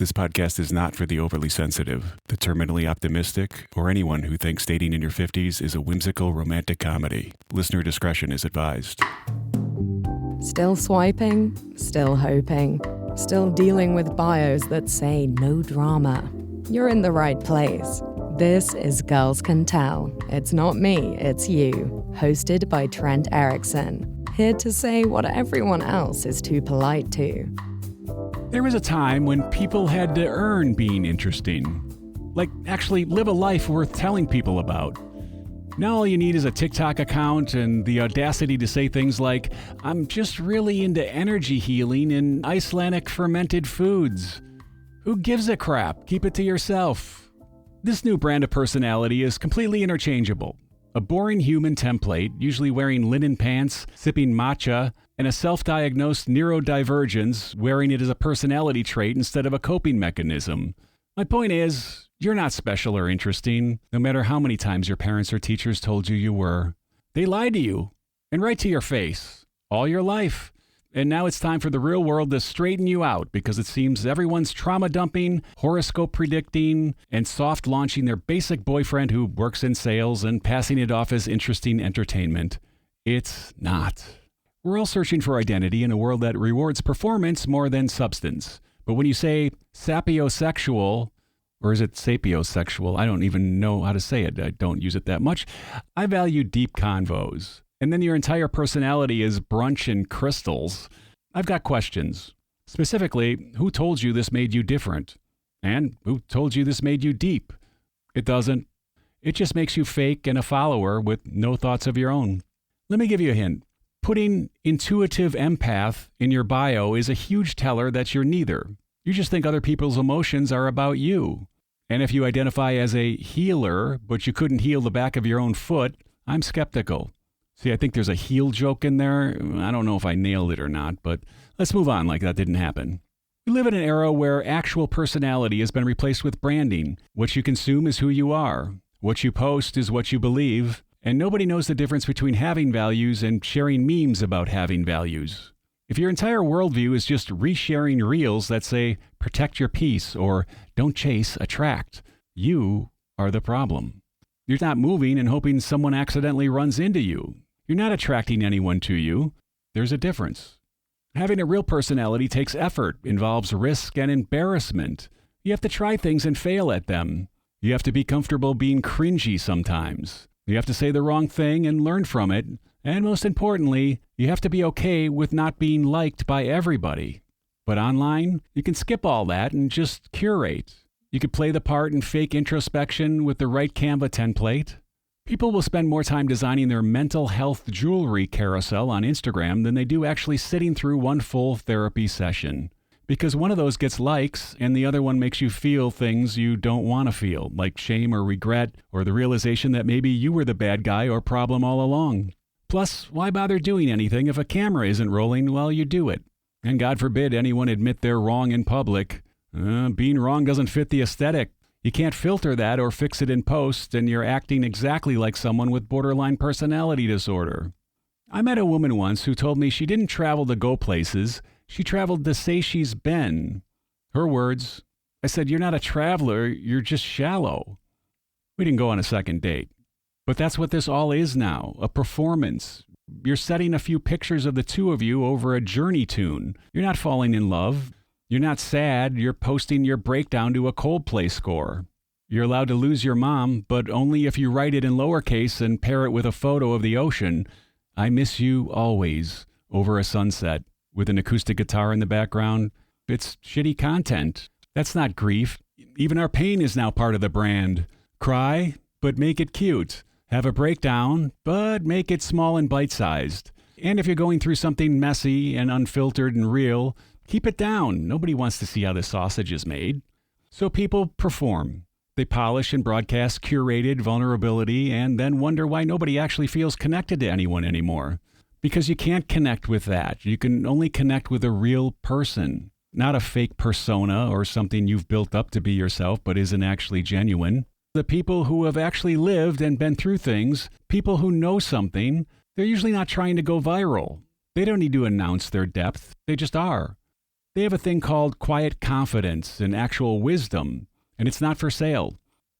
This podcast is not for the overly sensitive, the terminally optimistic, or anyone who thinks dating in your 50s is a whimsical romantic comedy. Listener discretion is advised. Still swiping, still hoping, still dealing with bios that say no drama. You're in the right place. This is Girls Can Tell. It's not me, it's you. Hosted by Trent Erickson. Here to say what everyone else is too polite to. There was a time when people had to earn being interesting. Like, actually live a life worth telling people about. Now all you need is a TikTok account and the audacity to say things like, I'm just really into energy healing and Icelandic fermented foods. Who gives a crap? Keep it to yourself. This new brand of personality is completely interchangeable. A boring human template, usually wearing linen pants, sipping matcha, and a self-diagnosed neurodivergence, wearing it as a personality trait instead of a coping mechanism. My point is, you're not special or interesting, no matter how many times your parents or teachers told you you were. They lied to you, and right to your face, all your life. And now it's time for the real world to straighten you out, because it seems everyone's trauma dumping, horoscope predicting, and soft launching their basic boyfriend who works in sales and passing it off as interesting entertainment. It's not. We're all searching for identity in a world that rewards performance more than substance. But when you say sapiosexual, or is it sapiosexual? I don't even know how to say it. I don't use it that much. I value deep convos. And then your entire personality is brunch and crystals. I've got questions. Specifically, who told you this made you different? And who told you this made you deep? It doesn't. It just makes you fake and a follower with no thoughts of your own. Let me give you a hint. Putting intuitive empath in your bio is a huge teller that you're neither. You just think other people's emotions are about you. And if you identify as a healer, but you couldn't heal the back of your own foot, I'm skeptical. See, I think there's a heel joke in there. I don't know if I nailed it or not, but let's move on like that didn't happen. We live in an era where actual personality has been replaced with branding. What you consume is who you are. What you post is what you believe. And nobody knows the difference between having values and sharing memes about having values. If your entire worldview is just resharing reels that say, protect your peace or don't chase, attract, you are the problem. You're not moving and hoping someone accidentally runs into you. You're not attracting anyone to you. There's a difference. Having a real personality takes effort, involves risk and embarrassment. You have to try things and fail at them. You have to be comfortable being cringy sometimes. You have to say the wrong thing and learn from it. And most importantly, you have to be okay with not being liked by everybody. But online, you can skip all that and just curate. You could play the part in fake introspection with the right Canva template. People will spend more time designing their mental health jewelry carousel on Instagram than they do actually sitting through one full therapy session. Because one of those gets likes and the other one makes you feel things you don't want to feel, like shame or regret, or the realization that maybe you were the bad guy or problem all along. Plus, why bother doing anything if a camera isn't rolling while you do it? And God forbid anyone admit they're wrong in public. Being wrong doesn't fit the aesthetic. You can't filter that or fix it in post, and you're acting exactly like someone with borderline personality disorder. I met a woman once who told me she didn't travel to go places. She traveled to say she's been. Her words, I said, you're not a traveler, you're just shallow. We didn't go on a second date. But that's what this all is now, a performance. You're setting a few pictures of the two of you over a journey tune. You're not falling in love. You're not sad. You're posting your breakdown to a Coldplay score. You're allowed to lose your mom, but only if you write it in lowercase and pair it with a photo of the ocean. I miss you always, over a sunset, with an acoustic guitar in the background. It's shitty content. That's not grief. Even our pain is now part of the brand. Cry, but make it cute. Have a breakdown, but make it small and bite-sized. And if you're going through something messy and unfiltered and real, keep it down. Nobody wants to see how the sausage is made. So people perform. They polish and broadcast curated vulnerability and then wonder why nobody actually feels connected to anyone anymore. Because you can't connect with that. You can only connect with a real person, not a fake persona or something you've built up to be yourself but isn't actually genuine. The people who have actually lived and been through things, people who know something, they're usually not trying to go viral. They don't need to announce their depth. They just are. They have a thing called quiet confidence and actual wisdom, and it's not for sale.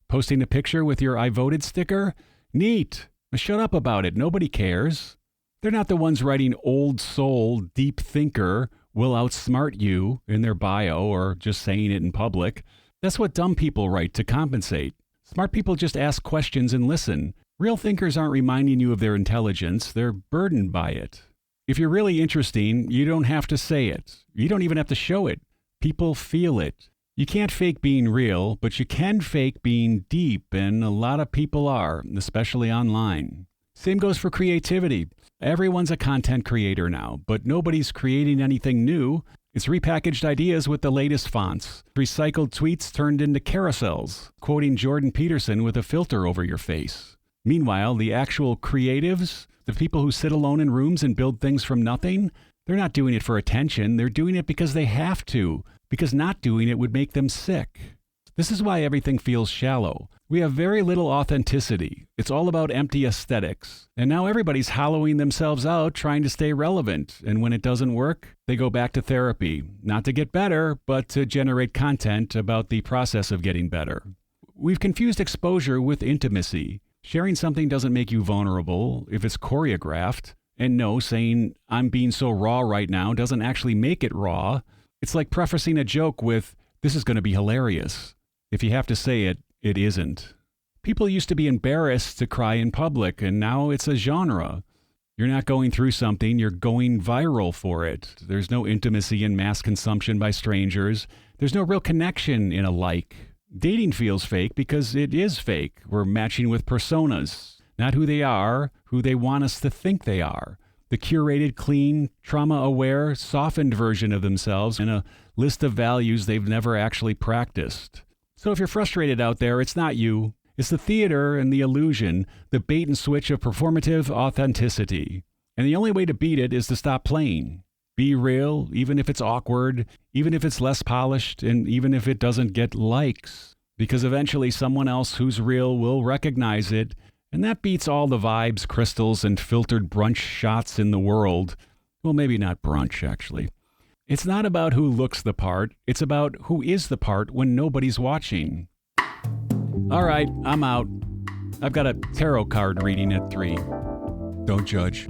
Posting a picture with your I voted sticker? Neat. Shut up about it. Nobody cares. They're not the ones writing old soul, deep thinker, will outsmart you in their bio or just saying it in public. That's what dumb people write to compensate. Smart people just ask questions and listen. Real thinkers aren't reminding you of their intelligence. They're burdened by it. If you're really interesting, you don't have to say it. You don't even have to show it. People feel it. You can't fake being real, but you can fake being deep, and a lot of people are, especially online. Same goes for creativity. Everyone's a content creator now, but nobody's creating anything new. It's repackaged ideas with the latest fonts, recycled tweets turned into carousels, quoting Jordan Peterson with a filter over your face. Meanwhile, the actual creatives, the people who sit alone in rooms and build things from nothing, they're not doing it for attention. They're doing it because they have to, because not doing it would make them sick. This is why everything feels shallow. We have very little authenticity. It's all about empty aesthetics. And now everybody's hollowing themselves out trying to stay relevant. And when it doesn't work, they go back to therapy. Not to get better, but to generate content about the process of getting better. We've confused exposure with intimacy. Sharing something doesn't make you vulnerable if it's choreographed. And no, saying, I'm being so raw right now doesn't actually make it raw. It's like prefacing a joke with, this is going to be hilarious. If you have to say it, it isn't. People used to be embarrassed to cry in public, and now it's a genre. You're not going through something, you're going viral for it. There's no intimacy in mass consumption by strangers. There's no real connection in a like. Dating feels fake because it is fake. We're matching with personas, not who they are, who they want us to think they are. The curated, clean, trauma-aware, softened version of themselves in a list of values they've never actually practiced. So if you're frustrated out there, it's not you. It's the theater and the illusion, the bait and switch of performative authenticity. And the only way to beat it is to stop playing. Be real, even if it's awkward, even if it's less polished, and even if it doesn't get likes. Because eventually someone else who's real will recognize it, and that beats all the vibes, crystals, and filtered brunch shots in the world. Well, maybe not brunch, actually. It's not about who looks the part. It's about who is the part when nobody's watching. All right, I'm out. I've got a tarot card reading at 3. Don't judge.